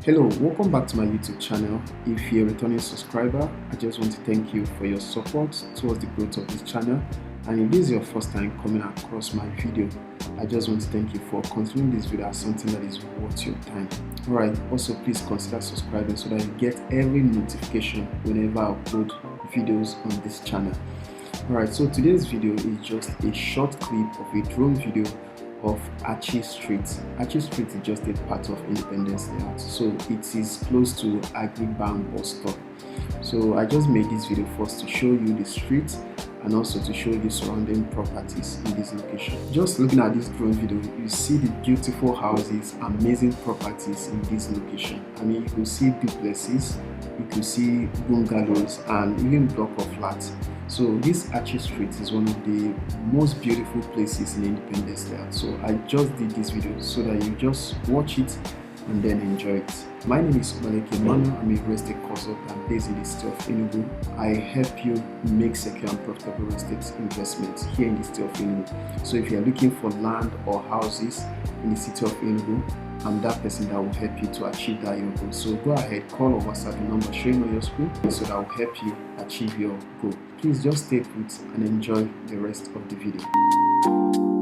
Hello, welcome back to my YouTube channel. If you're a returning subscriber, I just want to thank you for your support towards the growth of this channel. And if this is your first time coming across my video, I just want to thank you for considering this video as something that is worth your time. Alright, also please consider subscribing so that you get every notification whenever I upload videos on this channel. Alright, so today's video is just a short clip of a drone video of Archie Street. Archie Street is just a part of Independence Layout, so it is close to Agribank bus stop. So I just made this video first to show you the street and also to show you surrounding properties in this location. Just looking at this drone video, you see the beautiful houses, amazing properties in this location. I mean, you could see duplexes, you could see bungalows and even block of flats. So this Archie Street is one of the most beautiful places in Independence Layout. So I just did this video so that you just watch it and then enjoy it. My name is Emmanuel. I'm a real estate consultant based in the state of Enugu. I help you make secure and profitable real estate investments here in the state of Enugu. So if you are looking for land or houses in the city of Enugu, I'm that person that will help you to achieve that your goal. So go ahead, call or WhatsApp the number showing on your screen so that will help you achieve your goal. Please just stay put and enjoy the rest of the video.